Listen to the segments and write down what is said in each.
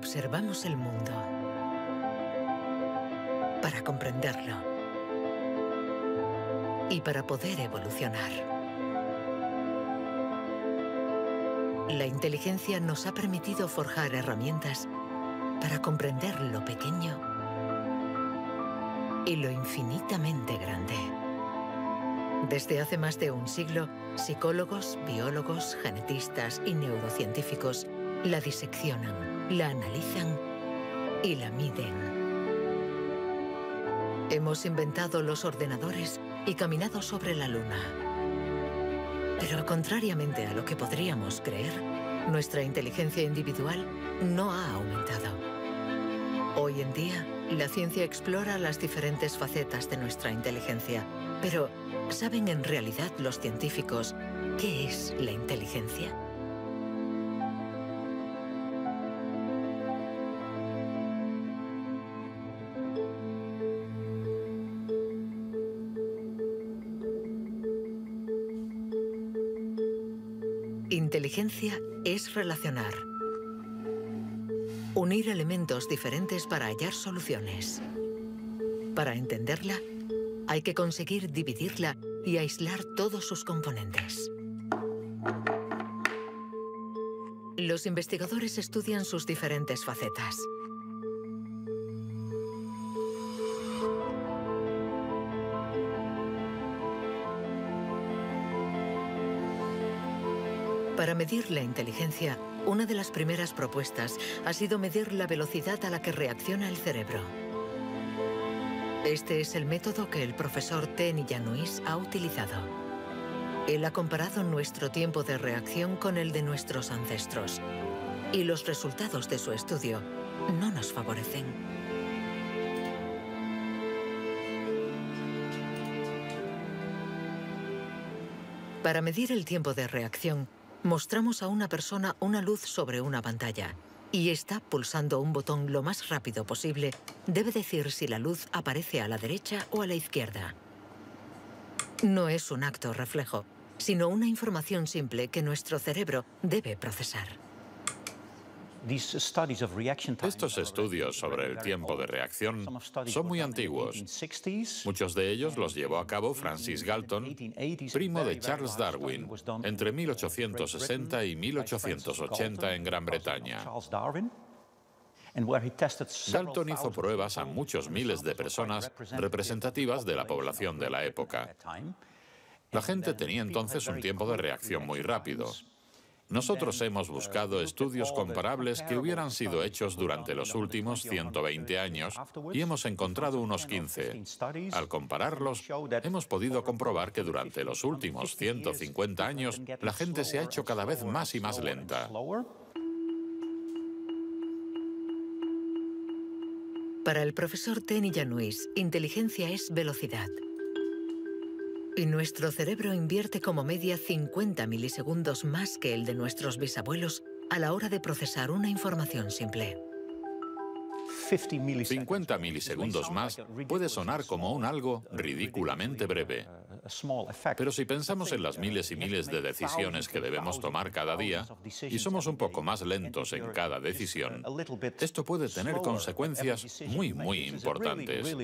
observamos el mundo, para comprenderlo y para poder evolucionar. La inteligencia nos ha permitido forjar herramientas para comprender lo pequeño y lo infinitamente grande. Desde hace más de un siglo, psicólogos, biólogos, genetistas y neurocientíficos la diseccionan, la analizan y la miden. Hemos inventado los ordenadores y caminado sobre la Luna. Pero contrariamente a lo que podríamos creer, nuestra inteligencia individual no ha aumentado. Hoy en día, la ciencia explora las diferentes facetas de nuestra inteligencia. Pero, ¿saben en realidad los científicos qué es la inteligencia? Inteligencia es relacionar, unir elementos diferentes para hallar soluciones. Para entenderla, hay que conseguir dividirla y aislar todos sus componentes. Los investigadores estudian sus diferentes facetas. Para medir la inteligencia, una de las primeras propuestas ha sido medir la velocidad a la que reacciona el cerebro. Este es el método que el profesor Ten Yanouis ha utilizado. Él ha comparado nuestro tiempo de reacción con el de nuestros ancestros. Y los resultados de su estudio no nos favorecen. Para medir el tiempo de reacción, mostramos a una persona una luz sobre una pantalla y esta, pulsando un botón lo más rápido posible, debe decir si la luz aparece a la derecha o a la izquierda. No es un acto reflejo, sino una información simple que nuestro cerebro debe procesar. Estos estudios sobre el tiempo de reacción son muy antiguos. Muchos de ellos los llevó a cabo Francis Galton, primo de Charles Darwin, entre 1860 y 1880 en Gran Bretaña. Galton hizo pruebas a muchos miles de personas representativas de la población de la época. La gente tenía entonces un tiempo de reacción muy rápido. Nosotros hemos buscado estudios comparables que hubieran sido hechos durante los últimos 120 años y hemos encontrado unos 15. Al compararlos, hemos podido comprobar que durante los últimos 150 años la gente se ha hecho cada vez más y más lenta. Para el profesor Ten Yanouis, inteligencia es velocidad. Y nuestro cerebro invierte como media 50 milisegundos más que el de nuestros bisabuelos a la hora de procesar una información simple. 50 milisegundos más puede sonar como un algo ridículamente breve. Pero si pensamos en las miles y miles de decisiones que debemos tomar cada día, y somos un poco más lentos en cada decisión, esto puede tener consecuencias muy, muy importantes.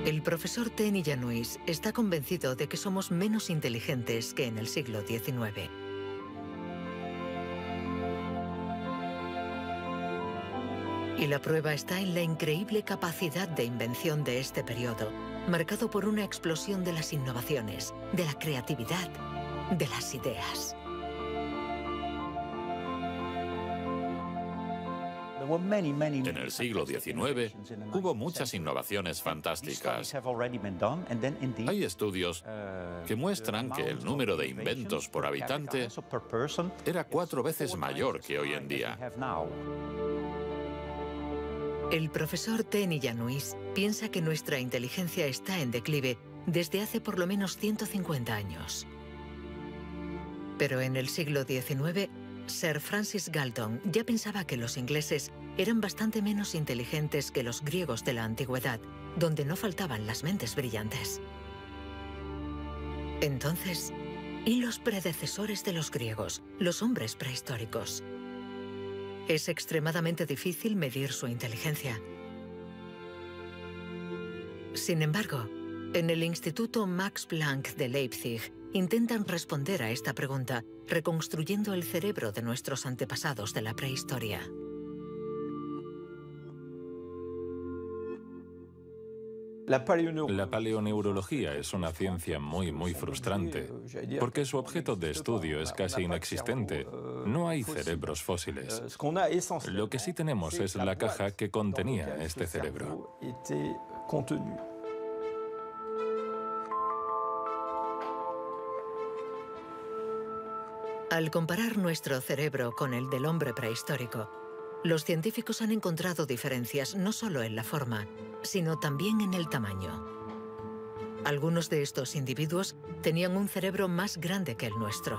El profesor Ten Yanouis está convencido de que somos menos inteligentes que en el siglo XIX. Y la prueba está en la increíble capacidad de invención de este periodo, marcado por una explosión de las innovaciones, de la creatividad, de las ideas. En el siglo XIX hubo muchas innovaciones fantásticas. Hay estudios que muestran que el número de inventos por habitante era 4 veces mayor que hoy en día. El profesor Ten Yanouis piensa que nuestra inteligencia está en declive desde hace por lo menos 150 años. Pero en el siglo XIX, Sir Francis Galton ya pensaba que los ingleses eran bastante menos inteligentes que los griegos de la antigüedad, donde no faltaban las mentes brillantes. Entonces, y los predecesores de los griegos, los hombres prehistóricos. Es extremadamente difícil medir su inteligencia. Sin embargo, en el Instituto Max Planck de Leipzig intentan responder a esta pregunta reconstruyendo el cerebro de nuestros antepasados de la prehistoria. La paleoneurología es una ciencia muy frustrante, porque su objeto de estudio es casi inexistente. No hay cerebros fósiles. Lo que sí tenemos es la caja que contenía este cerebro. Al comparar nuestro cerebro con el del hombre prehistórico, los científicos han encontrado diferencias no solo en la forma, sino también en el tamaño. Algunos de estos individuos tenían un cerebro más grande que el nuestro.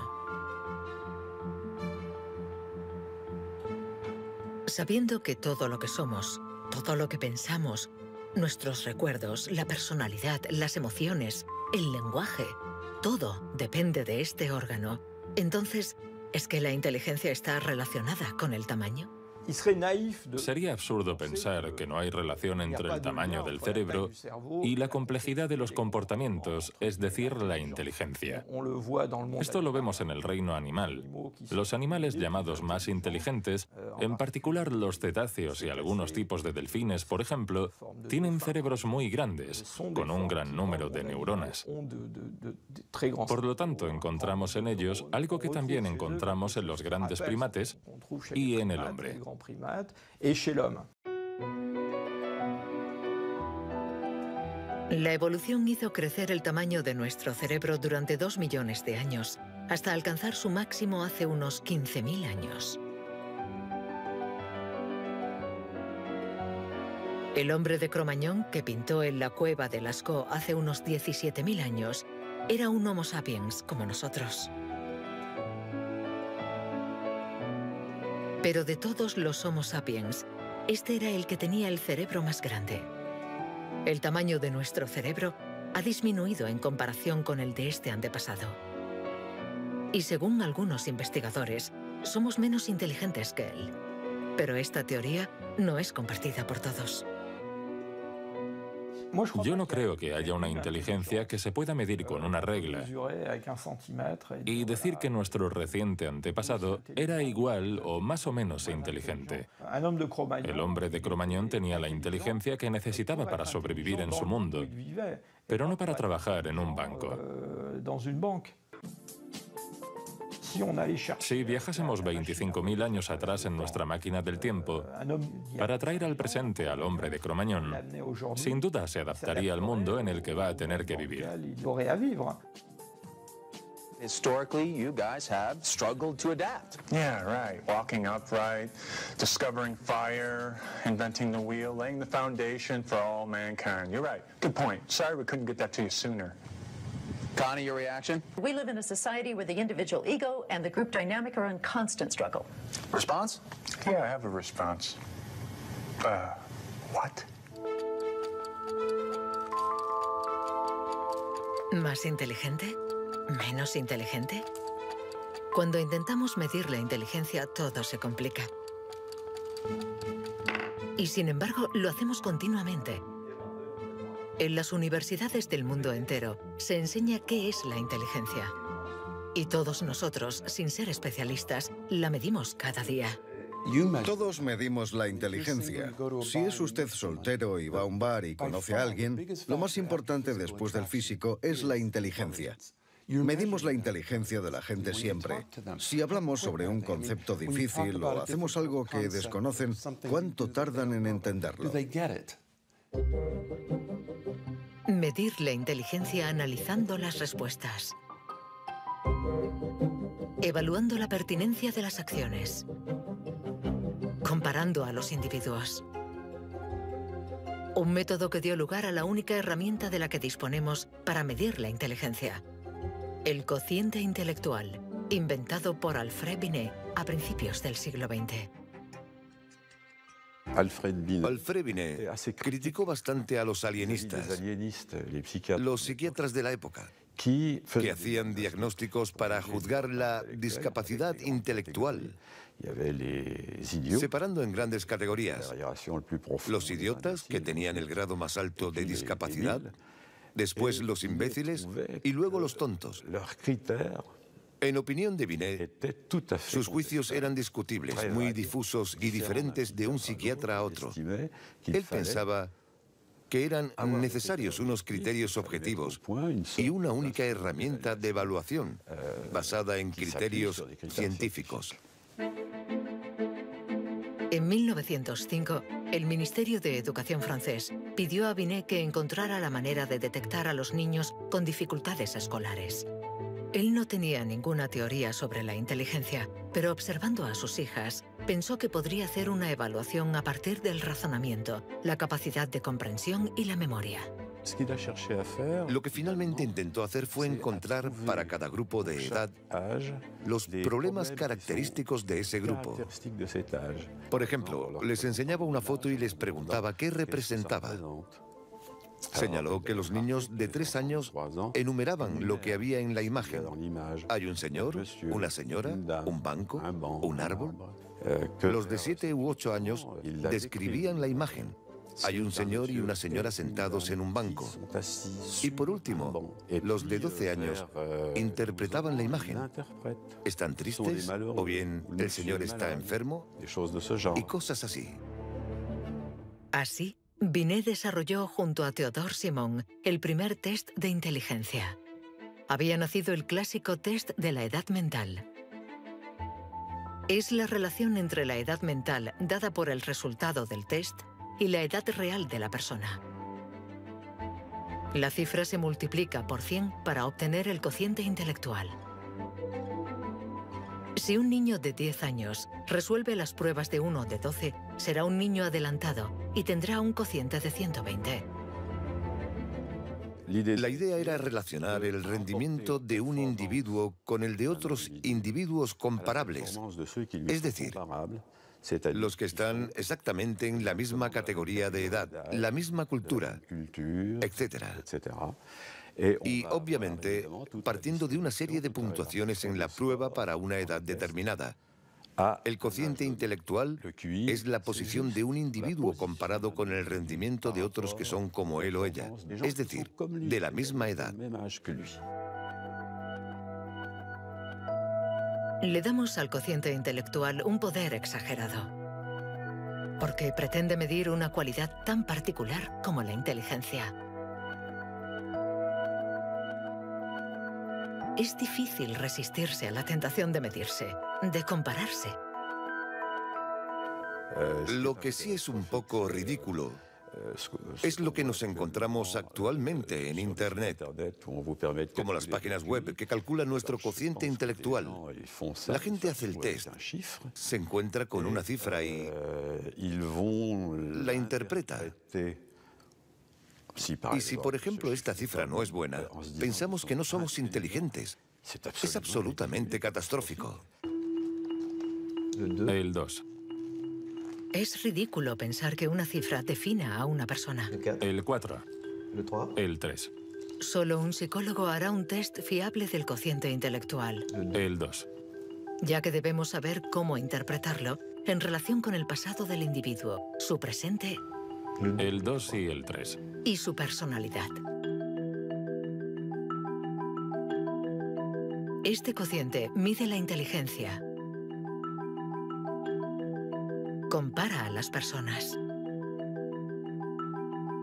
Sabiendo que todo lo que somos, todo lo que pensamos, nuestros recuerdos, la personalidad, las emociones, el lenguaje, todo depende de este órgano, entonces, ¿es que la inteligencia está relacionada con el tamaño? Sería absurdo pensar que no hay relación entre el tamaño del cerebro y la complejidad de los comportamientos, es decir, la inteligencia. Esto lo vemos en el reino animal. Los animales llamados más inteligentes, en particular los cetáceos y algunos tipos de delfines, por ejemplo, tienen cerebros muy grandes, con un gran número de neuronas. Por lo tanto, encontramos en ellos algo que también encontramos en los grandes primates y en el hombre. La evolución hizo crecer el tamaño de nuestro cerebro durante 2 millones de años, hasta alcanzar su máximo hace unos 15.000 años. El hombre de Cro-Magnon, que pintó en la cueva de Lascaux hace unos 17.000 años, era un Homo sapiens como nosotros. Pero de todos los Homo sapiens, este era el que tenía el cerebro más grande. El tamaño de nuestro cerebro ha disminuido en comparación con el de este antepasado. Y según algunos investigadores, somos menos inteligentes que él. Pero esta teoría no es compartida por todos. Yo no creo que haya una inteligencia que se pueda medir con una regla y decir que nuestro reciente antepasado era igual o más o menos inteligente. El hombre de Cro-Magnon tenía la inteligencia que necesitaba para sobrevivir en su mundo, pero no para trabajar en un banco. Si viajásemos 25.000 años atrás en nuestra máquina del tiempo para traer al presente al hombre de Cro-Magnon, sin duda se adaptaría al mundo en el que va a tener que vivir. Historically, you guys have struggled to adapt. Yeah, right. Walking upright, discovering fire, inventing the wheel, laying the foundation for all mankind. You're right. Good point. Sorry we couldn't get that to you sooner. Connie, your reaction? We live in a society where the individual ego and the group dynamic are in constant struggle. Response? Yeah, I have a response. What? ¿Más inteligente? ¿Menos inteligente? Cuando intentamos medir la inteligencia, todo se complica. Y sin embargo, lo hacemos continuamente. En las universidades del mundo entero se enseña qué es la inteligencia. Y todos nosotros, sin ser especialistas, la medimos cada día. Todos medimos la inteligencia. Si es usted soltero y va a un bar y conoce a alguien, lo más importante después del físico es la inteligencia. Medimos la inteligencia de la gente siempre. Si hablamos sobre un concepto difícil o hacemos algo que desconocen, ¿cuánto tardan en entenderlo? Medir la inteligencia analizando las respuestas. Evaluando la pertinencia de las acciones. Comparando a los individuos. Un método que dio lugar a la única herramienta de la que disponemos para medir la inteligencia. El cociente intelectual, inventado por Alfred Binet a principios del siglo XX. Alfred Binet criticó bastante a los alienistas, los psiquiatras de la época. que hacían diagnósticos para juzgar la discapacidad intelectual, separando en grandes categorías: los idiotas, que tenían el grado más alto de discapacidad, después los imbéciles y luego los tontos. En opinión de Binet, sus juicios eran discutibles, muy difusos y diferentes de un psiquiatra a otro. Él pensaba que eran necesarios unos criterios objetivos y una única herramienta de evaluación basada en criterios científicos. En 1905, el Ministerio de Educación francés pidió a Binet que encontrara la manera de detectar a los niños con dificultades escolares. Él no tenía ninguna teoría sobre la inteligencia, pero observando a sus hijas, pensó que podría hacer una evaluación a partir del razonamiento, la capacidad de comprensión y la memoria. Lo que finalmente intentó hacer fue encontrar para cada grupo de edad los problemas característicos de ese grupo. Por ejemplo, les enseñaba una foto y les preguntaba qué representaba. Señaló que los niños de 3 años enumeraban lo que había en la imagen. Hay un señor, una señora, un banco, un árbol. Los de 7 u 8 años describían la imagen. Hay un señor y una señora sentados en un banco. Y por último, los de 12 años interpretaban la imagen. ¿Están tristes? ¿O bien el señor está enfermo? Y cosas así. Así, Binet desarrolló junto a Théodore Simon el primer test de inteligencia. Había nacido el clásico test de la edad mental. Es la relación entre la edad mental dada por el resultado del test y la edad real de la persona. La cifra se multiplica por 100 para obtener el cociente intelectual. Si un niño de 10 años resuelve las pruebas de uno de 12, será un niño adelantado y tendrá un cociente de 120. La idea era relacionar el rendimiento de un individuo con el de otros individuos comparables, es decir, los que están exactamente en la misma categoría de edad, la misma cultura, etc. Y, obviamente, partiendo de una serie de puntuaciones en la prueba para una edad determinada. El cociente intelectual es la posición de un individuo comparado con el rendimiento de otros que son como él o ella, es decir, de la misma edad. Le damos al cociente intelectual un poder exagerado, porque pretende medir una cualidad tan particular como la inteligencia. Es difícil resistirse a la tentación de medirse, de compararse. Lo que sí es un poco ridículo es lo que nos encontramos actualmente en Internet, como las páginas web que calculan nuestro cociente intelectual. La gente hace el test, se encuentra con una cifra y la interpreta. Y si, por ejemplo, esta cifra no es buena, pensamos que no somos inteligentes. Es absolutamente catastrófico. El 2. Es ridículo pensar que una cifra defina a una persona. El 4. El 3. Solo un psicólogo hará un test fiable del cociente intelectual. El 2. Ya que debemos saber cómo interpretarlo en relación con el pasado del individuo, su presente El 2 y el 3. y su personalidad. Este cociente mide la inteligencia. Compara a las personas.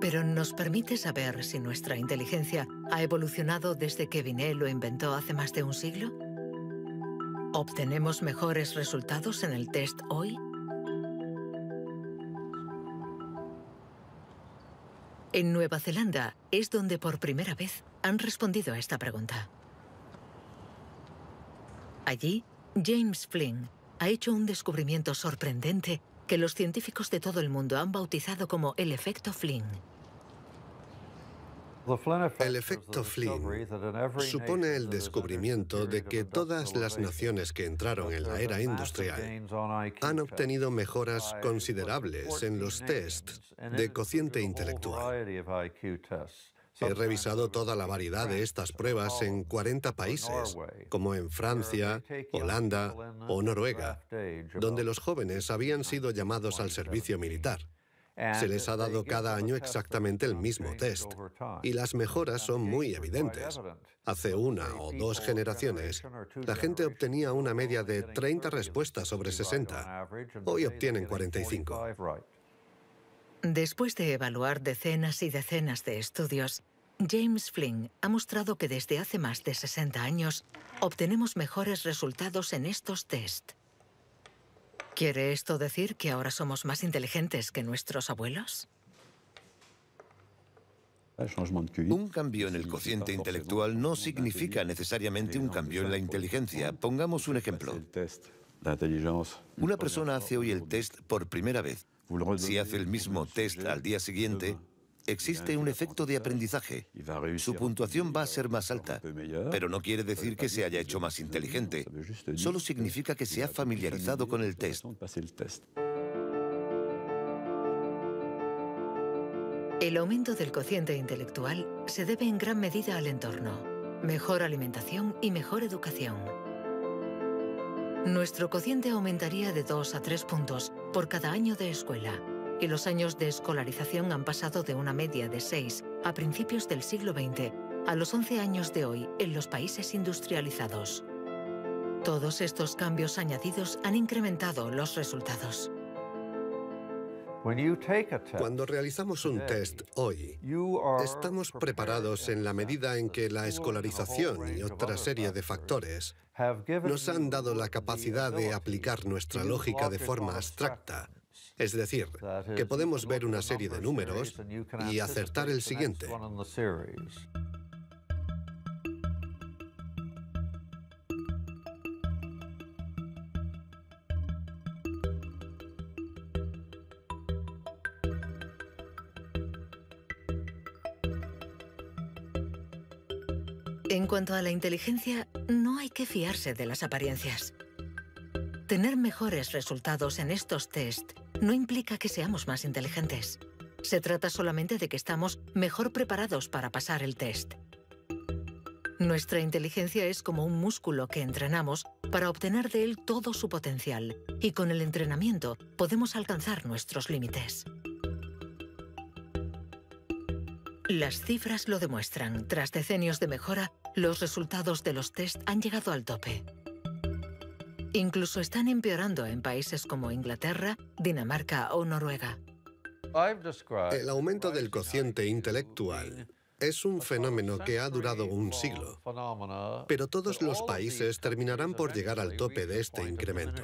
Pero ¿nos permite saber si nuestra inteligencia ha evolucionado desde que Binet lo inventó hace más de un siglo? ¿Obtenemos mejores resultados en el test hoy? En Nueva Zelanda es donde por primera vez han respondido a esta pregunta. Allí, James Flynn ha hecho un descubrimiento sorprendente que los científicos de todo el mundo han bautizado como el efecto Flynn. El efecto Flynn supone el descubrimiento de que todas las naciones que entraron en la era industrial han obtenido mejoras considerables en los tests de cociente intelectual. He revisado toda la variedad de estas pruebas en 40 países, como en Francia, Holanda o Noruega, donde los jóvenes habían sido llamados al servicio militar. Se les ha dado cada año exactamente el mismo test, y las mejoras son muy evidentes. Hace una o dos generaciones, la gente obtenía una media de 30 respuestas sobre 60. Hoy obtienen 45. Después de evaluar decenas y decenas de estudios, James Flynn ha mostrado que desde hace más de 60 años obtenemos mejores resultados en estos test. ¿Quiere esto decir que ahora somos más inteligentes que nuestros abuelos? Un cambio en el cociente intelectual no significa necesariamente un cambio en la inteligencia. Pongamos un ejemplo. Una persona hace hoy el test por primera vez. Si hace el mismo test al día siguiente, existe un efecto de aprendizaje. Su puntuación va a ser más alta, pero no quiere decir que se haya hecho más inteligente. Solo significa que se ha familiarizado con el test. El aumento del cociente intelectual se debe en gran medida al entorno, mejor alimentación y mejor educación. Nuestro cociente aumentaría de 2 a 3 puntos por cada año de escuela, y los años de escolarización han pasado de una media de 6 a principios del siglo XX a los 11 años de hoy en los países industrializados. Todos estos cambios añadidos han incrementado los resultados. Cuando realizamos un test hoy, estamos preparados en la medida en que la escolarización y otra serie de factores nos han dado la capacidad de aplicar nuestra lógica de forma abstracta. Es decir, que podemos ver una serie de números y acertar el siguiente. En cuanto a la inteligencia, no hay que fiarse de las apariencias. Tener mejores resultados en estos test no implica que seamos más inteligentes. Se trata solamente de que estamos mejor preparados para pasar el test. Nuestra inteligencia es como un músculo que entrenamos para obtener de él todo su potencial, y con el entrenamiento podemos alcanzar nuestros límites. Las cifras lo demuestran. Tras decenios de mejora, los resultados de los test han llegado al tope. Incluso están empeorando en países como Inglaterra, Dinamarca o Noruega. El aumento del cociente intelectual es un fenómeno que ha durado un siglo, pero todos los países terminarán por llegar al tope de este incremento.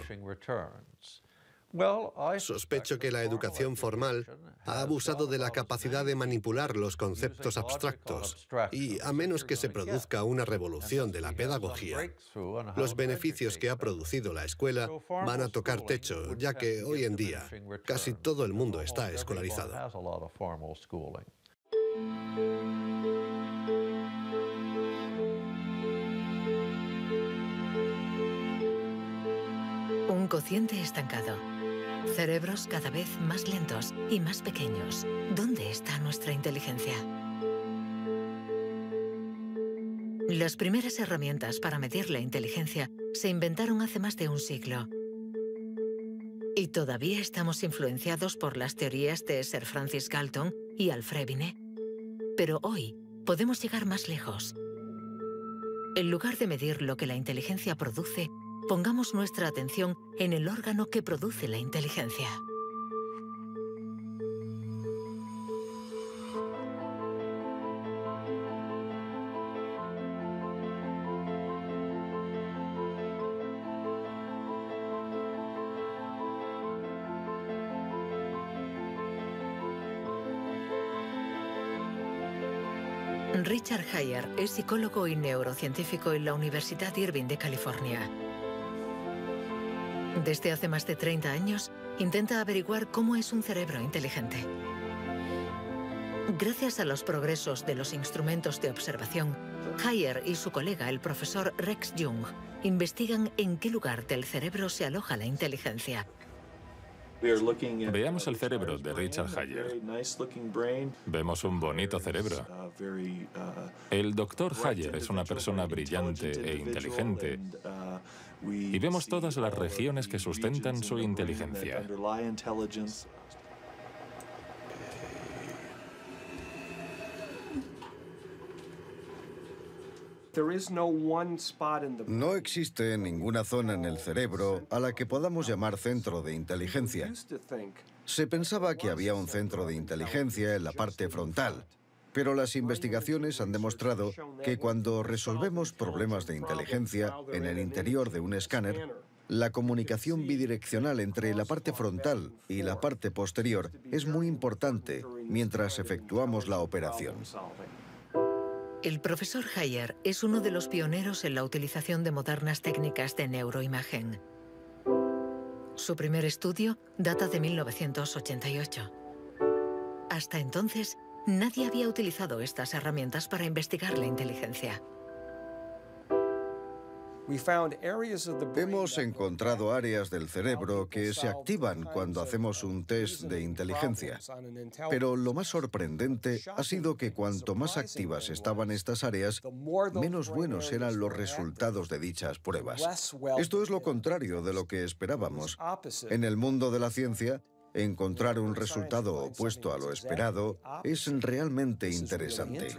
Sospecho que la educación formal ha abusado de la capacidad de manipular los conceptos abstractos y, a menos que se produzca una revolución de la pedagogía, los beneficios que ha producido la escuela van a tocar techo, ya que hoy en día casi todo el mundo está escolarizado. Un cociente estancado. Cerebros cada vez más lentos y más pequeños. ¿Dónde está nuestra inteligencia? Las primeras herramientas para medir la inteligencia se inventaron hace más de un siglo. Y todavía estamos influenciados por las teorías de Sir Francis Galton y Alfred Binet. Pero hoy podemos llegar más lejos. En lugar de medir lo que la inteligencia produce, pongamos nuestra atención en el órgano que produce la inteligencia. Richard Heyer es psicólogo y neurocientífico en la Universidad Irvine de California. Desde hace más de 30 años, intenta averiguar cómo es un cerebro inteligente. Gracias a los progresos de los instrumentos de observación, Heyer y su colega, el profesor Rex Jung, investigan en qué lugar del cerebro se aloja la inteligencia. Veamos el cerebro de Richard Hayer. Vemos un bonito cerebro. El doctor Hayer es una persona brillante e inteligente y vemos todas las regiones que sustentan su inteligencia. No existe ninguna zona en el cerebro a la que podamos llamar centro de inteligencia. Se pensaba que había un centro de inteligencia en la parte frontal, pero las investigaciones han demostrado que cuando resolvemos problemas de inteligencia en el interior de un escáner, la comunicación bidireccional entre la parte frontal y la parte posterior es muy importante mientras efectuamos la operación. El profesor Hayer es uno de los pioneros en la utilización de modernas técnicas de neuroimagen. Su primer estudio data de 1988. Hasta entonces, nadie había utilizado estas herramientas para investigar la inteligencia. Hemos encontrado áreas del cerebro que se activan cuando hacemos un test de inteligencia. Pero lo más sorprendente ha sido que cuanto más activas estaban estas áreas, menos buenos eran los resultados de dichas pruebas. Esto es lo contrario de lo que esperábamos. En el mundo de la ciencia, encontrar un resultado opuesto a lo esperado es realmente interesante.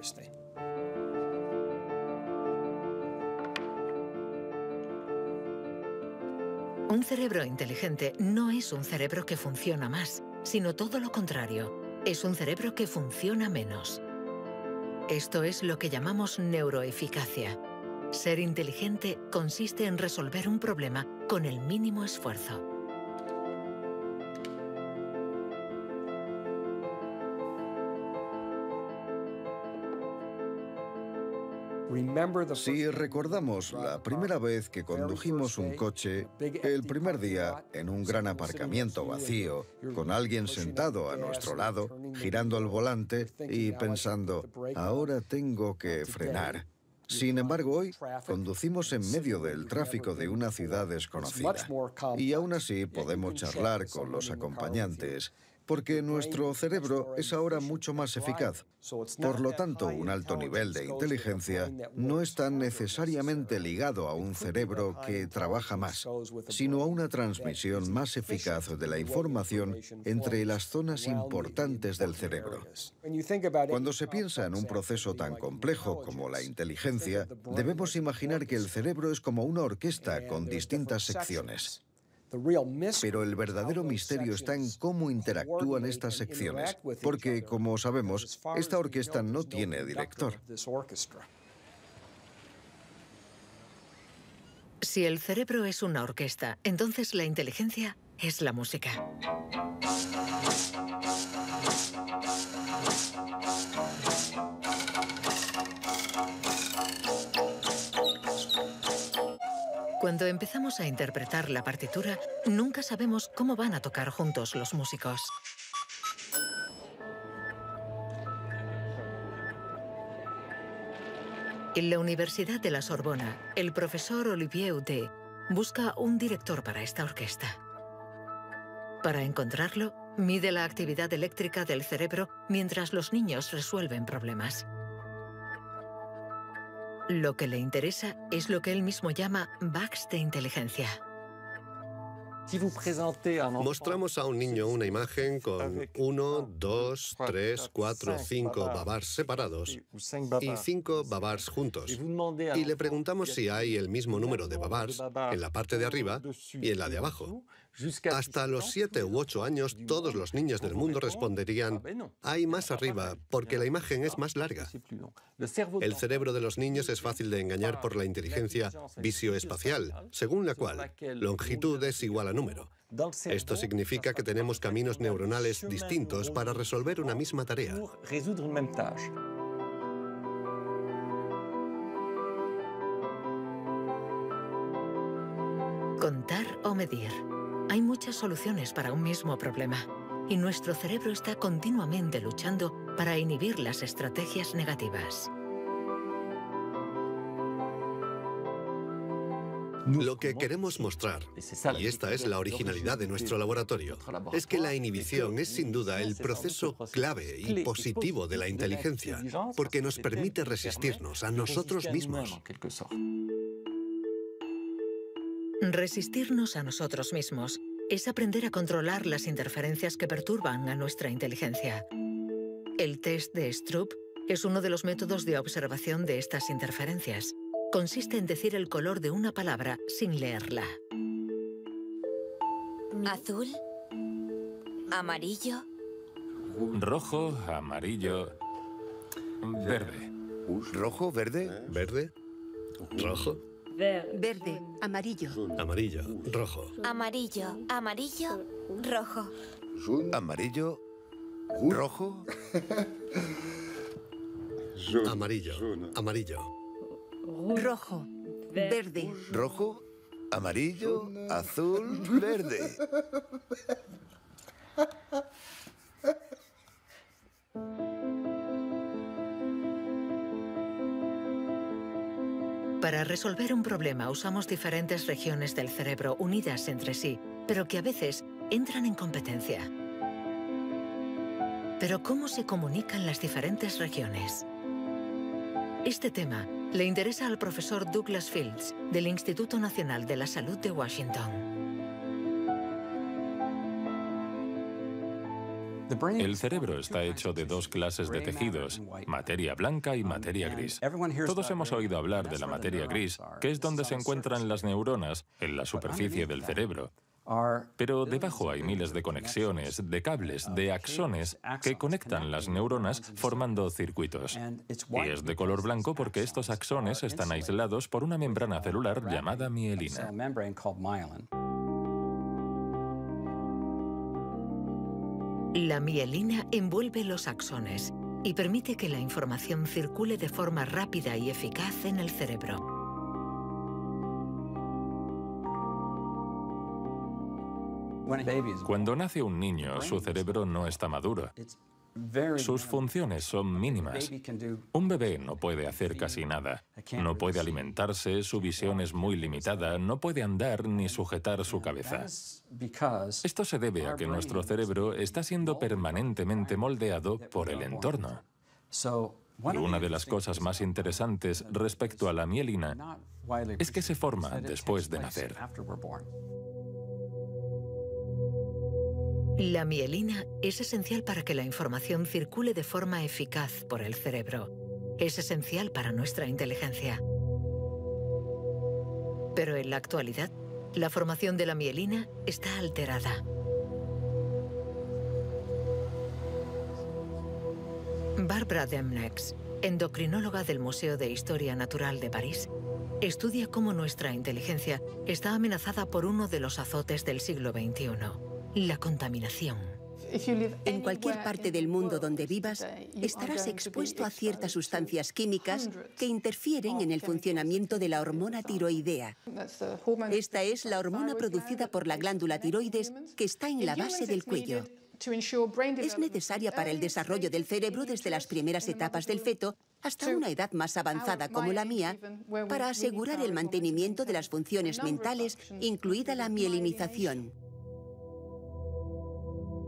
Un cerebro inteligente no es un cerebro que funciona más, sino todo lo contrario. Es un cerebro que funciona menos. Esto es lo que llamamos neuroeficacia. Ser inteligente consiste en resolver un problema con el mínimo esfuerzo. Si recordamos la primera vez que condujimos un coche, el primer día en un gran aparcamiento vacío, con alguien sentado a nuestro lado, girando el volante y pensando, ahora tengo que frenar. Sin embargo, hoy conducimos en medio del tráfico de una ciudad desconocida y aún así podemos charlar con los acompañantes, porque nuestro cerebro es ahora mucho más eficaz. Por lo tanto, un alto nivel de inteligencia no está necesariamente ligado a un cerebro que trabaja más, sino a una transmisión más eficaz de la información entre las zonas importantes del cerebro. Cuando se piensa en un proceso tan complejo como la inteligencia, debemos imaginar que el cerebro es como una orquesta con distintas secciones. Pero el verdadero misterio está en cómo interactúan estas secciones, porque, como sabemos, esta orquesta no tiene director. Si el cerebro es una orquesta, entonces la inteligencia es la música. Cuando empezamos a interpretar la partitura, nunca sabemos cómo van a tocar juntos los músicos. En la Universidad de la Sorbona, el profesor Olivier Houdet busca un director para esta orquesta. Para encontrarlo, mide la actividad eléctrica del cerebro mientras los niños resuelven problemas. Lo que le interesa es lo que él mismo llama bugs de inteligencia. Mostramos a un niño una imagen con 1, 2, 3, 4, 5 babars separados y 5 babars juntos. Y le preguntamos si hay el mismo número de babars en la parte de arriba y en la de abajo. Hasta los 7 u 8 años, todos los niños del mundo responderían, hay más arriba, porque la imagen es más larga. El cerebro de los niños es fácil de engañar por la inteligencia visioespacial, según la cual longitud es igual a número. Esto significa que tenemos caminos neuronales distintos para resolver una misma tarea. Contar o medir. Hay muchas soluciones para un mismo problema, y nuestro cerebro está continuamente luchando para inhibir las estrategias negativas. Lo que queremos mostrar, y esta es la originalidad de nuestro laboratorio, es que la inhibición es sin duda el proceso clave y positivo de la inteligencia, porque nos permite resistirnos a nosotros mismos. Resistirnos a nosotros mismos es aprender a controlar las interferencias que perturban a nuestra inteligencia. El test de Stroop es uno de los métodos de observación de estas interferencias. Consiste en decir el color de una palabra sin leerla. Azul, amarillo, rojo, amarillo, verde. ¿Rojo, verde? ¿Verde? ¿Rojo? Verde, amarillo. Amarillo, rojo. amarillo, amarillo, rojo. Amarillo, rojo. Amarillo, amarillo. Rojo, verde. Rojo, amarillo, azul, verde. Para resolver un problema usamos diferentes regiones del cerebro unidas entre sí, pero que a veces entran en competencia. Pero ¿cómo se comunican las diferentes regiones? Este tema le interesa al profesor Douglas Fields, del Instituto Nacional de la Salud de Washington. El cerebro está hecho de dos clases de tejidos, materia blanca y materia gris. Todos hemos oído hablar de la materia gris, que es donde se encuentran las neuronas, en la superficie del cerebro. Pero debajo hay miles de conexiones, de cables, de axones que conectan las neuronas formando circuitos. Y es de color blanco porque estos axones están aislados por una membrana celular llamada mielina. La mielina envuelve los axones y permite que la información circule de forma rápida y eficaz en el cerebro. Cuando nace un niño, su cerebro no está maduro. Sus funciones son mínimas. Un bebé no puede hacer casi nada. No puede alimentarse, su visión es muy limitada, no puede andar ni sujetar su cabeza. Esto se debe a que nuestro cerebro está siendo permanentemente moldeado por el entorno. Y una de las cosas más interesantes respecto a la mielina es que se forma después de nacer. La mielina es esencial para que la información circule de forma eficaz por el cerebro. Es esencial para nuestra inteligencia. Pero en la actualidad, la formación de la mielina está alterada. Barbara Demnex, endocrinóloga del Museo de Historia Natural de París, estudia cómo nuestra inteligencia está amenazada por uno de los azotes del siglo XXI. La contaminación. En cualquier parte del mundo donde vivas, estarás expuesto a ciertas sustancias químicas que interfieren en el funcionamiento de la hormona tiroidea. Esta es la hormona producida por la glándula tiroides que está en la base del cuello. Es necesaria para el desarrollo del cerebro desde las primeras etapas del feto hasta una edad más avanzada como la mía, para asegurar el mantenimiento de las funciones mentales, incluida la mielinización.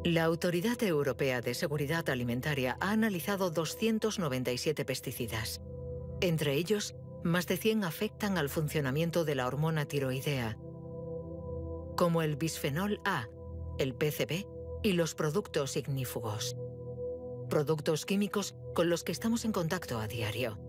La Autoridad Europea de Seguridad Alimentaria ha analizado 297 pesticidas. Entre ellos, más de 100 afectan al funcionamiento de la hormona tiroidea, como el bisfenol A, el PCB y los productos ignífugos. Productos químicos con los que estamos en contacto a diario.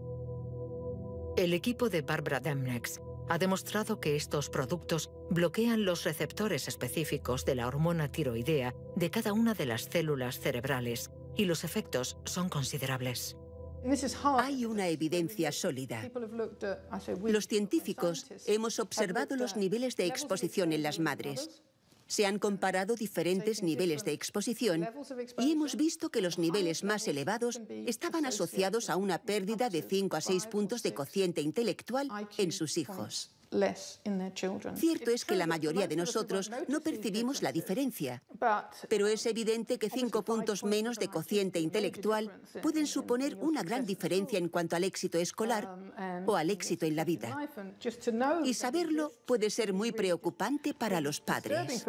El equipo de Barbara Demnex ha demostrado que estos productos bloquean los receptores específicos de la hormona tiroidea de cada una de las células cerebrales y los efectos son considerables. Hay una evidencia sólida. Los científicos hemos observado los niveles de exposición en las madres. Se han comparado diferentes niveles de exposición y hemos visto que los niveles más elevados estaban asociados a una pérdida de 5 a 6 puntos de cociente intelectual en sus hijos. Cierto es que la mayoría de nosotros no percibimos la diferencia, pero es evidente que 5 puntos menos de cociente intelectual pueden suponer una gran diferencia en cuanto al éxito escolar o al éxito en la vida. Y saberlo puede ser muy preocupante para los padres.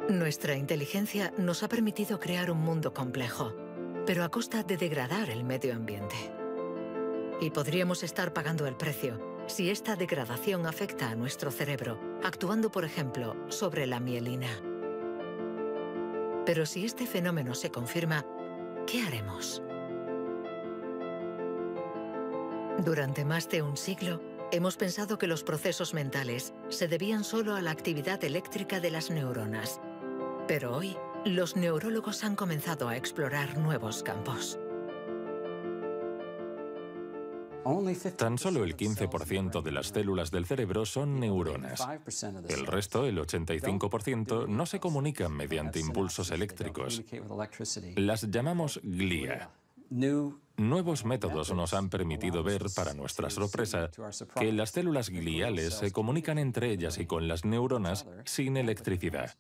Nuestra inteligencia nos ha permitido crear un mundo complejo, pero a costa de degradar el medio ambiente. Y podríamos estar pagando el precio si esta degradación afecta a nuestro cerebro, actuando, por ejemplo, sobre la mielina. Pero si este fenómeno se confirma, ¿qué haremos? Durante más de un siglo, hemos pensado que los procesos mentales se debían solo a la actividad eléctrica de las neuronas. Pero hoy, los neurólogos han comenzado a explorar nuevos campos. Tan solo el 15% de las células del cerebro son neuronas. El resto, el 85%, no se comunican mediante impulsos eléctricos. Las llamamos glía. Nuevos métodos nos han permitido ver, para nuestra sorpresa, que las células gliales se comunican entre ellas y con las neuronas sin electricidad.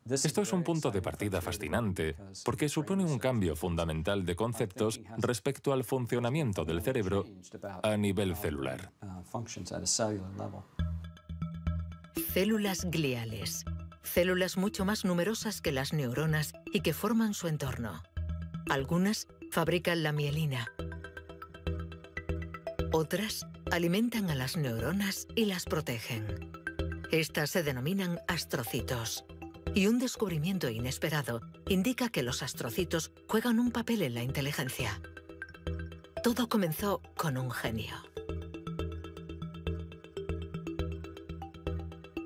Esto es un punto de partida fascinante, porque supone un cambio fundamental de conceptos respecto al funcionamiento del cerebro a nivel celular. Células gliales. Células mucho más numerosas que las neuronas y que forman su entorno. Algunas fabrican la mielina. Otras alimentan a las neuronas y las protegen. Estas se denominan astrocitos. Y un descubrimiento inesperado indica que los astrocitos juegan un papel en la inteligencia. Todo comenzó con un genio.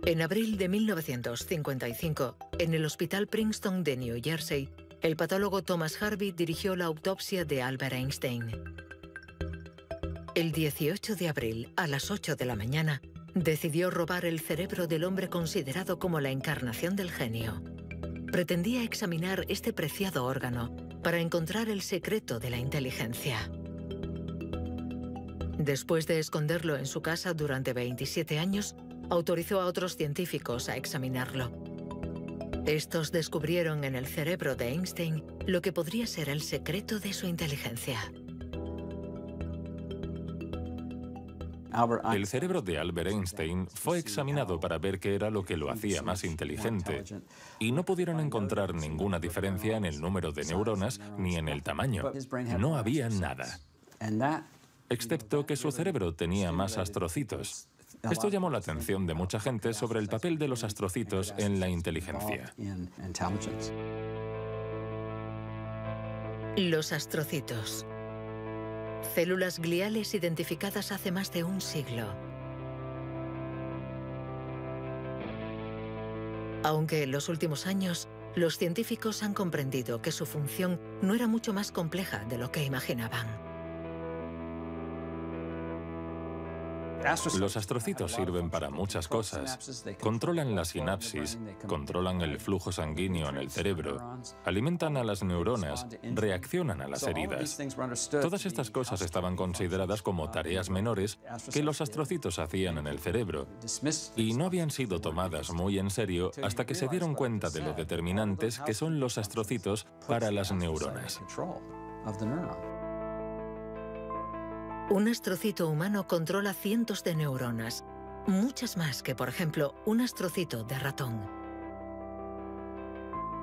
En abril de 1955, en el Hospital Princeton de New Jersey, el patólogo Thomas Harvey dirigió la autopsia de Albert Einstein. El 18 de abril, a las 8 de la mañana, decidió robar el cerebro del hombre considerado como la encarnación del genio. Pretendía examinar este preciado órgano para encontrar el secreto de la inteligencia. Después de esconderlo en su casa durante 27 años, autorizó a otros científicos a examinarlo. Estos descubrieron en el cerebro de Einstein lo que podría ser el secreto de su inteligencia. El cerebro de Albert Einstein fue examinado para ver qué era lo que lo hacía más inteligente, y no pudieron encontrar ninguna diferencia en el número de neuronas ni en el tamaño. No había nada, excepto que su cerebro tenía más astrocitos. Esto llamó la atención de mucha gente sobre el papel de los astrocitos en la inteligencia. Los astrocitos. Células gliales identificadas hace más de un siglo. Aunque en los últimos años, los científicos han comprendido que su función no era mucho más compleja de lo que imaginaban. Los astrocitos sirven para muchas cosas. Controlan la sinapsis, controlan el flujo sanguíneo en el cerebro, alimentan a las neuronas, reaccionan a las heridas. Todas estas cosas estaban consideradas como tareas menores que los astrocitos hacían en el cerebro, y no habían sido tomadas muy en serio hasta que se dieron cuenta de lo determinantes que son los astrocitos para las neuronas. Un astrocito humano controla cientos de neuronas, muchas más que, por ejemplo, un astrocito de ratón.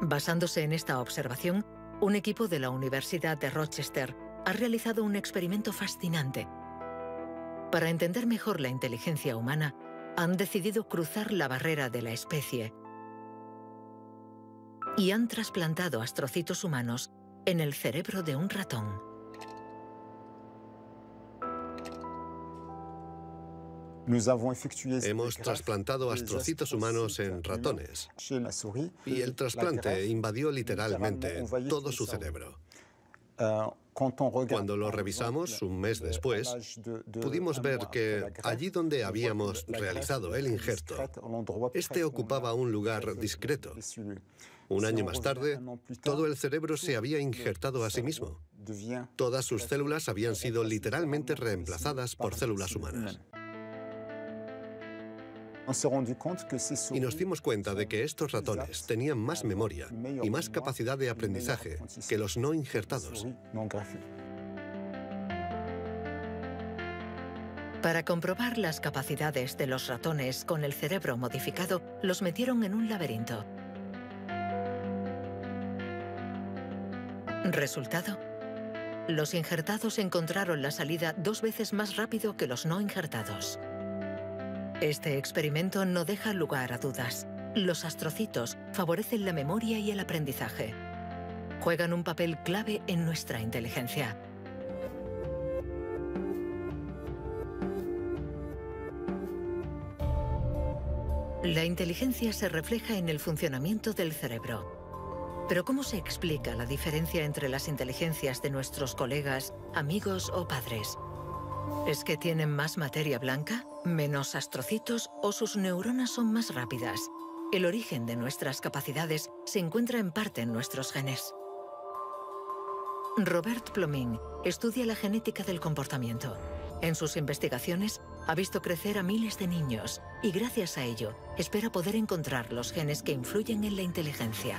Basándose en esta observación, un equipo de la Universidad de Rochester ha realizado un experimento fascinante. Para entender mejor la inteligencia humana, han decidido cruzar la barrera de la especie y han trasplantado astrocitos humanos en el cerebro de un ratón. Hemos trasplantado astrocitos humanos en ratones y el trasplante invadió literalmente todo su cerebro. Cuando lo revisamos un mes después, pudimos ver que allí donde habíamos realizado el injerto, este ocupaba un lugar discreto. Un año más tarde, todo el cerebro se había injertado a sí mismo. Todas sus células habían sido literalmente reemplazadas por células humanas. Y nos dimos cuenta de que estos ratones tenían más memoria y más capacidad de aprendizaje que los no injertados. Para comprobar las capacidades de los ratones con el cerebro modificado, los metieron en un laberinto. Resultado: los injertados encontraron la salida 2 veces más rápido que los no injertados. Este experimento no deja lugar a dudas. Los astrocitos favorecen la memoria y el aprendizaje. Juegan un papel clave en nuestra inteligencia. La inteligencia se refleja en el funcionamiento del cerebro. Pero ¿cómo se explica la diferencia entre las inteligencias de nuestros colegas, amigos o padres? ¿Es que tienen más materia blanca, menos astrocitos o sus neuronas son más rápidas? El origen de nuestras capacidades se encuentra en parte en nuestros genes. Robert Plomin estudia la genética del comportamiento. En sus investigaciones ha visto crecer a miles de niños y gracias a ello espera poder encontrar los genes que influyen en la inteligencia.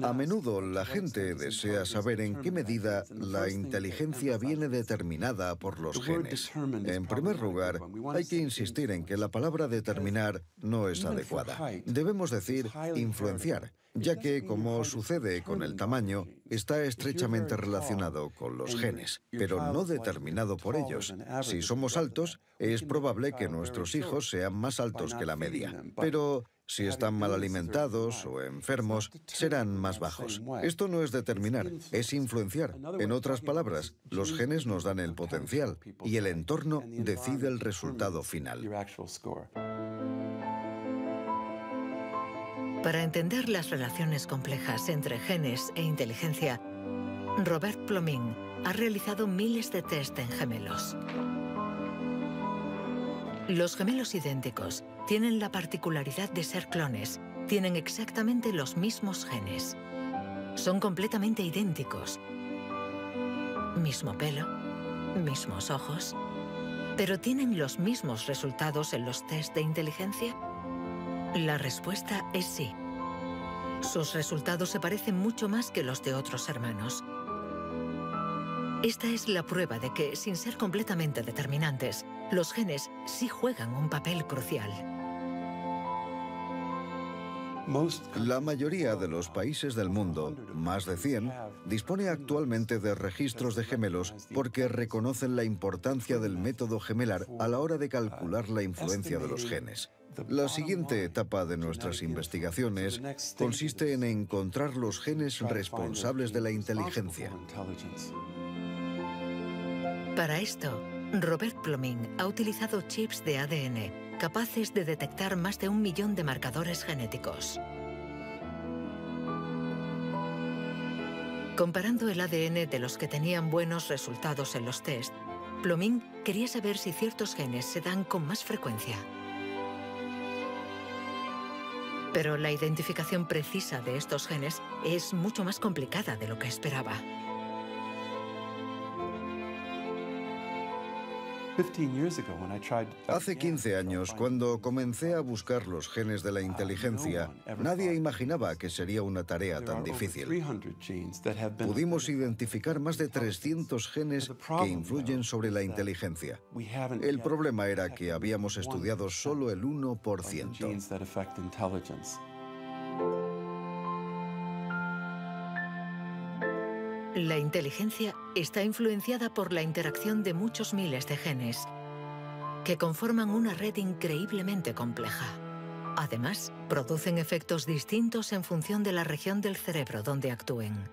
A menudo la gente desea saber en qué medida la inteligencia viene determinada por los genes. En primer lugar, hay que insistir en que la palabra determinar no es adecuada. Debemos decir influenciar, ya que, como sucede con el tamaño, está estrechamente relacionado con los genes, pero no determinado por ellos. Si somos altos, es probable que nuestros hijos sean más altos que la media, pero si están mal alimentados o enfermos, serán más bajos. Esto no es determinar, es influenciar. En otras palabras, los genes nos dan el potencial y el entorno decide el resultado final. Para entender las relaciones complejas entre genes e inteligencia, Robert Plomin ha realizado miles de test en gemelos. Los gemelos idénticos tienen la particularidad de ser clones, tienen exactamente los mismos genes. Son completamente idénticos. Mismo pelo, mismos ojos, pero ¿tienen los mismos resultados en los test de inteligencia? La respuesta es sí. Sus resultados se parecen mucho más que los de otros hermanos. Esta es la prueba de que, sin ser completamente determinantes, los genes sí juegan un papel crucial. La mayoría de los países del mundo, más de 100, dispone actualmente de registros de gemelos porque reconocen la importancia del método gemelar a la hora de calcular la influencia de los genes. La siguiente etapa de nuestras investigaciones consiste en encontrar los genes responsables de la inteligencia. Para esto, Robert Plomin ha utilizado chips de ADN capaces de detectar más de 1 millón de marcadores genéticos. Comparando el ADN de los que tenían buenos resultados en los test, Plomin quería saber si ciertos genes se dan con más frecuencia. Pero la identificación precisa de estos genes es mucho más complicada de lo que esperaba. Hace 15 años, cuando comencé a buscar los genes de la inteligencia, nadie imaginaba que sería una tarea tan difícil. Pudimos identificar más de 300 genes que influyen sobre la inteligencia. El problema era que habíamos estudiado solo el 1%. La inteligencia está influenciada por la interacción de muchos miles de genes que conforman una red increíblemente compleja. Además, producen efectos distintos en función de la región del cerebro donde actúen.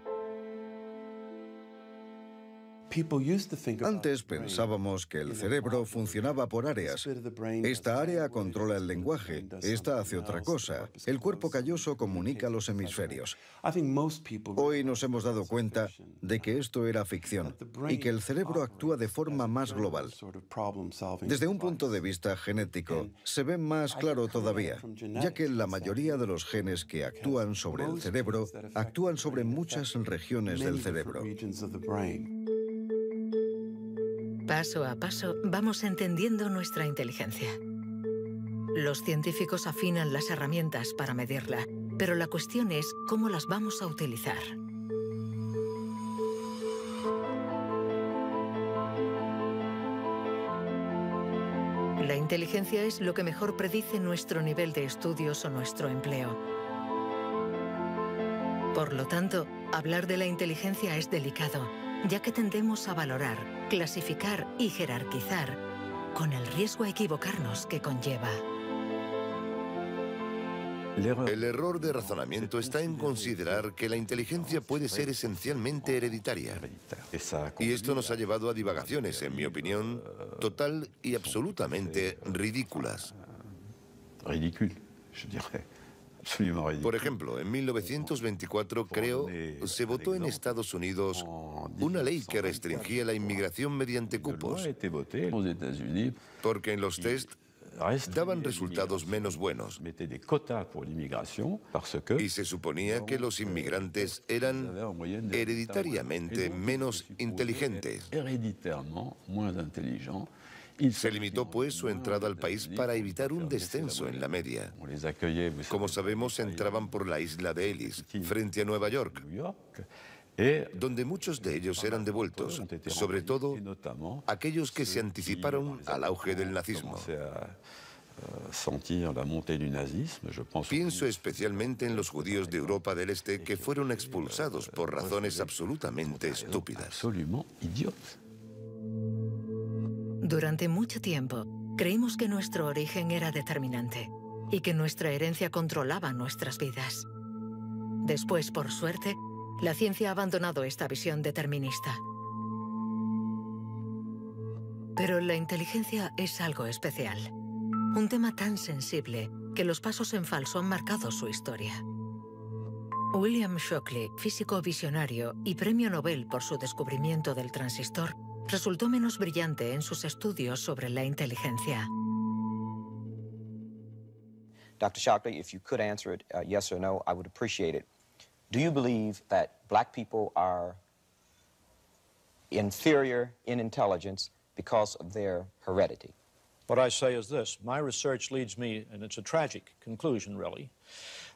Antes pensábamos que el cerebro funcionaba por áreas. Esta área controla el lenguaje, esta hace otra cosa. El cuerpo calloso comunica los hemisferios. Hoy nos hemos dado cuenta de que esto era ficción y que el cerebro actúa de forma más global. Desde un punto de vista genético, se ve más claro todavía, ya que la mayoría de los genes que actúan sobre el cerebro actúan sobre muchas regiones del cerebro. Paso a paso vamos entendiendo nuestra inteligencia. Los científicos afinan las herramientas para medirla, pero la cuestión es cómo las vamos a utilizar. La inteligencia es lo que mejor predice nuestro nivel de estudios o nuestro empleo. Por lo tanto, hablar de la inteligencia es delicado, ya que tendemos a valorar, clasificar y jerarquizar, con el riesgo a equivocarnos que conlleva. El error de razonamiento está en considerar que la inteligencia puede ser esencialmente hereditaria. Y esto nos ha llevado a divagaciones, en mi opinión, total y absolutamente ridículas. Por ejemplo, en 1924, creo, se votó en Estados Unidos una ley que restringía la inmigración mediante cupos, porque en los test daban resultados menos buenos. Y se suponía que los inmigrantes eran hereditariamente menos inteligentes. Se limitó, pues, su entrada al país para evitar un descenso en la media. Como sabemos, entraban por la isla de Ellis, frente a Nueva York, donde muchos de ellos eran devueltos, sobre todo aquellos que se anticiparon al auge del nazismo. Pienso especialmente en los judíos de Europa del Este que fueron expulsados por razones absolutamente estúpidas. Durante mucho tiempo, creímos que nuestro origen era determinante y que nuestra herencia controlaba nuestras vidas. Después, por suerte, la ciencia ha abandonado esta visión determinista. Pero la inteligencia es algo especial. Un tema tan sensible que los pasos en falso han marcado su historia. William Shockley, físico visionario y premio Nobel por su descubrimiento del transistor, resultó menos brillante en sus estudios sobre la inteligencia. Dr. Shockley, if you could answer it yes or no, I would appreciate it. Do you believe that black people are inferior in intelligence because of their heredity? What I say is this. My research leads me, and it's a tragic conclusion, really,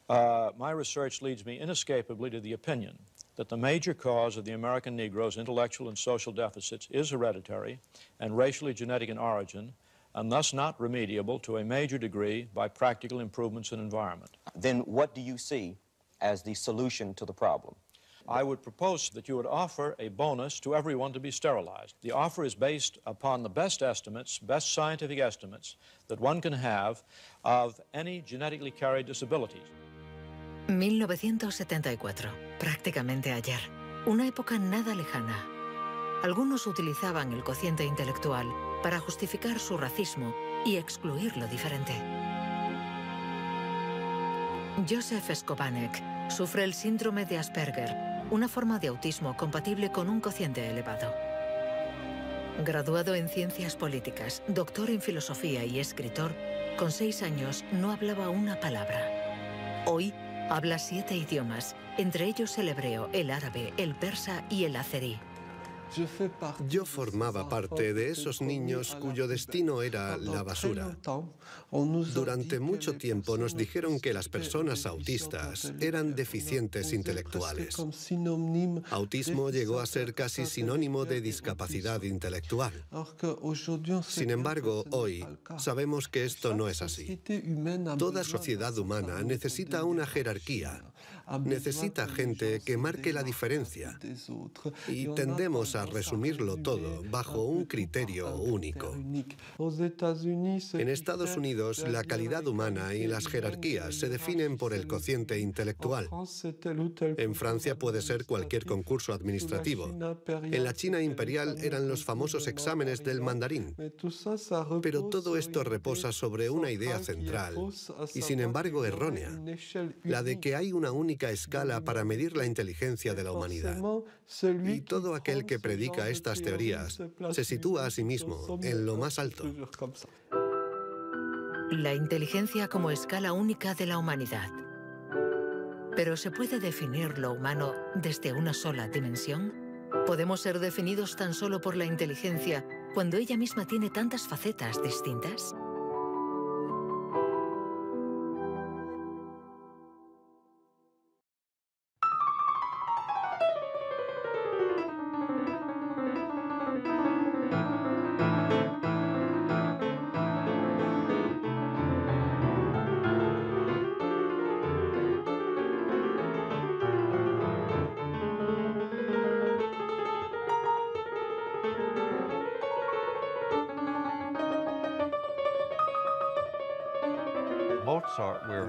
my research leads me inescapably to the opinion that the major cause of the American Negro's intellectual and social deficits is hereditary and racially genetic in origin, and thus not remediable to a major degree by practical improvements in environment. Then what do you see as the solution to the problem? I would propose that you would offer a bonus to everyone to be sterilized. The offer is based upon the best estimates, best scientific estimates that one can have of any genetically carried disabilities. 1974, prácticamente ayer. Una época nada lejana. Algunos utilizaban el cociente intelectual para justificar su racismo y excluir lo diferente. Joseph Skobanek sufre el síndrome de Asperger, una forma de autismo compatible con un cociente elevado. Graduado en ciencias políticas, doctor en filosofía y escritor, con 6 años no hablaba una palabra. Hoy habla 7 idiomas, entre ellos el hebreo, el árabe, el persa y el azerí. Yo formaba parte de esos niños cuyo destino era la basura. Durante mucho tiempo nos dijeron que las personas autistas eran deficientes intelectuales. Autismo llegó a ser casi sinónimo de discapacidad intelectual. Sin embargo, hoy sabemos que esto no es así. Toda sociedad humana necesita una jerarquía. Necesita gente que marque la diferencia. Y tendemos a a resumirlo todo bajo un criterio único. En Estados Unidos, la calidad humana y las jerarquías se definen por el cociente intelectual. En Francia puede ser cualquier concurso administrativo. En la China imperial eran los famosos exámenes del mandarín. Pero todo esto reposa sobre una idea central y, sin embargo, errónea, la de que hay una única escala para medir la inteligencia de la humanidad. Y todo aquel que predica estas teorías se sitúa a sí mismo en lo más alto. La inteligencia como escala única de la humanidad. ¿Pero se puede definir lo humano desde una sola dimensión? ¿Podemos ser definidos tan solo por la inteligencia cuando ella misma tiene tantas facetas distintas?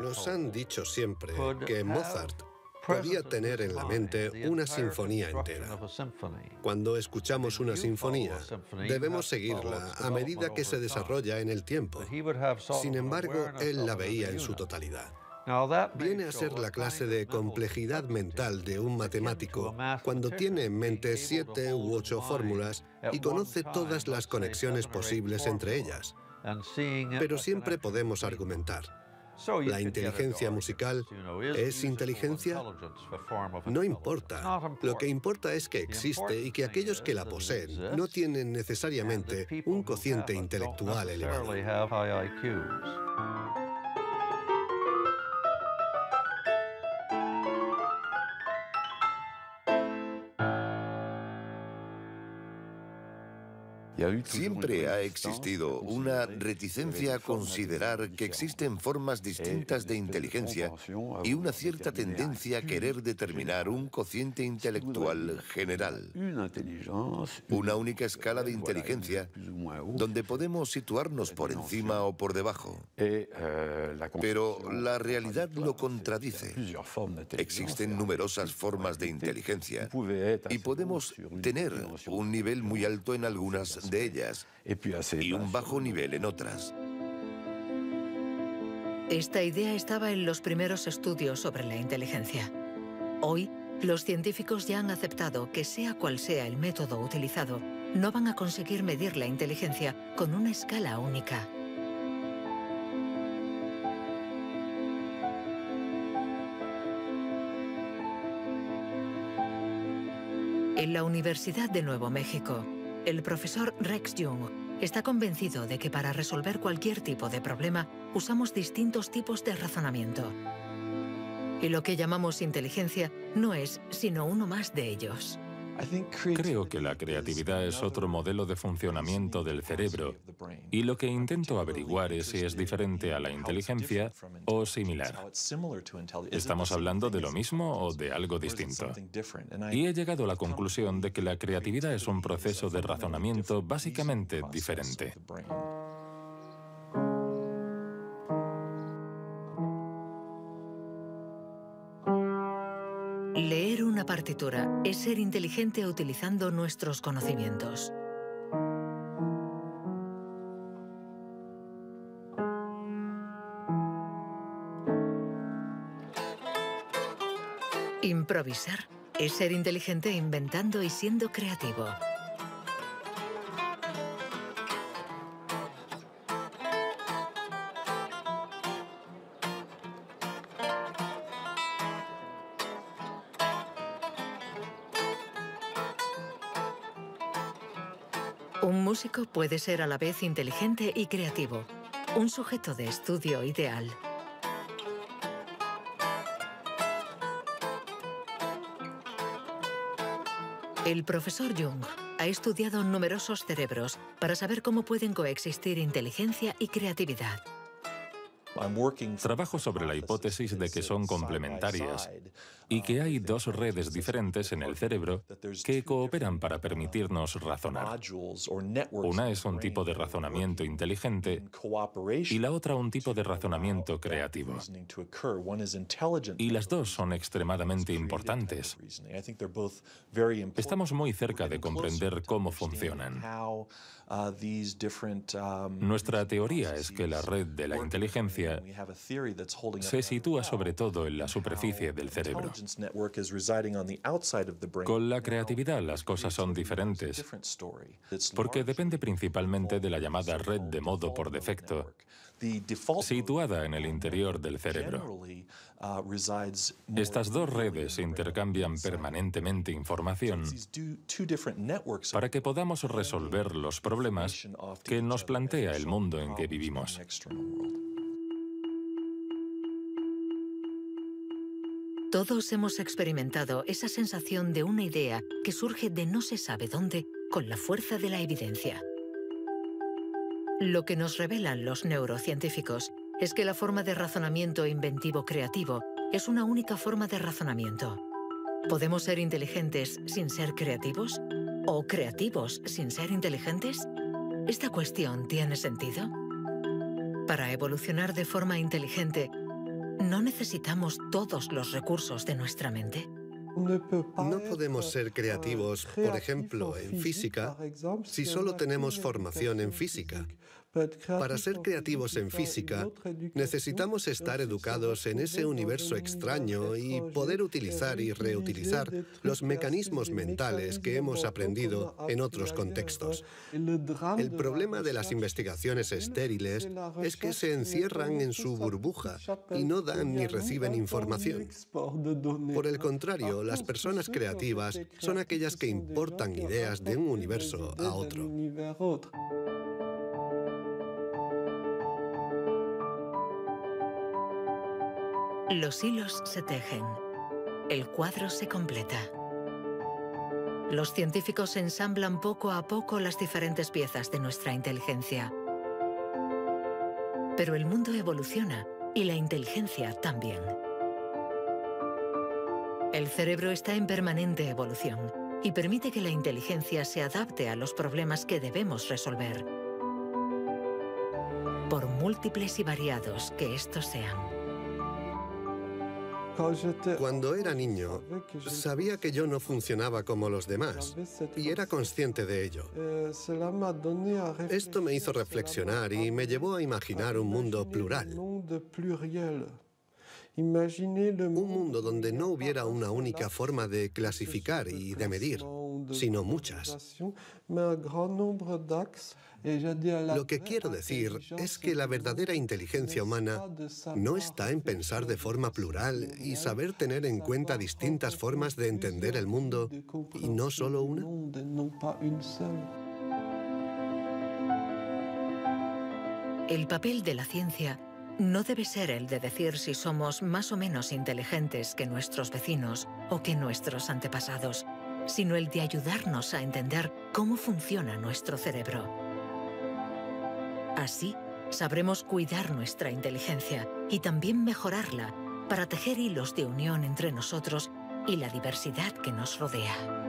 Nos han dicho siempre que Mozart podía tener en la mente una sinfonía entera. Cuando escuchamos una sinfonía, debemos seguirla a medida que se desarrolla en el tiempo. Sin embargo, él la veía en su totalidad. Viene a ser la clase de complejidad mental de un matemático cuando tiene en mente 7 u 8 fórmulas y conoce todas las conexiones posibles entre ellas. Pero siempre podemos argumentar. ¿La inteligencia musical es inteligencia? No importa. Lo que importa es que existe y que aquellos que la poseen no tienen necesariamente un cociente intelectual elevado. Siempre ha existido una reticencia a considerar que existen formas distintas de inteligencia y una cierta tendencia a querer determinar un cociente intelectual general. Una única escala de inteligencia donde podemos situarnos por encima o por debajo. Pero la realidad lo contradice. Existen numerosas formas de inteligencia y podemos tener un nivel muy alto en algunas de ellas y un bajo nivel en otras. Esta idea estaba en los primeros estudios sobre la inteligencia. Hoy, los científicos ya han aceptado que sea cual sea el método utilizado, no van a conseguir medir la inteligencia con una escala única. En la Universidad de Nuevo México, el profesor Rex Jung está convencido de que para resolver cualquier tipo de problema usamos distintos tipos de razonamiento. Y lo que llamamos inteligencia no es sino uno más de ellos. Creo que la creatividad es otro modelo de funcionamiento del cerebro y lo que intento averiguar es si es diferente a la inteligencia o similar. ¿Estamos hablando de lo mismo o de algo distinto? Y he llegado a la conclusión de que la creatividad es un proceso de razonamiento básicamente diferente. Leer una partitura es ser inteligente utilizando nuestros conocimientos. Improvisar es ser inteligente inventando y siendo creativo. Un músico puede ser a la vez inteligente y creativo, un sujeto de estudio ideal. El profesor Jung ha estudiado numerosos cerebros para saber cómo pueden coexistir inteligencia y creatividad. Trabajo sobre la hipótesis de que son complementarias y que hay dos redes diferentes en el cerebro que cooperan para permitirnos razonar. Una es un tipo de razonamiento inteligente y la otra un tipo de razonamiento creativo. Y las dos son extremadamente importantes. Estamos muy cerca de comprender cómo funcionan. Nuestra teoría es que la red de la inteligencia se sitúa sobre todo en la superficie del cerebro. Con la creatividad las cosas son diferentes, porque depende principalmente de la llamada red de modo por defecto, situada en el interior del cerebro. Estas dos redes intercambian permanentemente información para que podamos resolver los problemas que nos plantea el mundo en que vivimos. Todos hemos experimentado esa sensación de una idea que surge de no se sabe dónde con la fuerza de la evidencia. Lo que nos revelan los neurocientíficos es que la forma de razonamiento inventivo creativo es una única forma de razonamiento. ¿Podemos ser inteligentes sin ser creativos? ¿O creativos sin ser inteligentes? ¿Esta cuestión tiene sentido? Para evolucionar de forma inteligente, ¿no necesitamos todos los recursos de nuestra mente? No podemos ser creativos, por ejemplo, en física, si solo tenemos formación en física. Para ser creativos en física, necesitamos estar educados en ese universo extraño y poder utilizar y reutilizar los mecanismos mentales que hemos aprendido en otros contextos. El problema de las investigaciones estériles es que se encierran en su burbuja y no dan ni reciben información. Por el contrario, las personas creativas son aquellas que importan ideas de un universo a otro. Los hilos se tejen. El cuadro se completa. Los científicos ensamblan poco a poco las diferentes piezas de nuestra inteligencia. Pero el mundo evoluciona y la inteligencia también. El cerebro está en permanente evolución y permite que la inteligencia se adapte a los problemas que debemos resolver, por múltiples y variados que estos sean. Cuando era niño, sabía que yo no funcionaba como los demás y era consciente de ello. Esto me hizo reflexionar y me llevó a imaginar un mundo plural. Un mundo donde no hubiera una única forma de clasificar y de medir, sino muchas. Lo que quiero decir es que la verdadera inteligencia humana no está en pensar de forma plural y saber tener en cuenta distintas formas de entender el mundo y no solo una. El papel de la ciencia no debe ser el de decir si somos más o menos inteligentes que nuestros vecinos o que nuestros antepasados, sino el de ayudarnos a entender cómo funciona nuestro cerebro. Así, sabremos cuidar nuestra inteligencia y también mejorarla para tejer hilos de unión entre nosotros y la diversidad que nos rodea.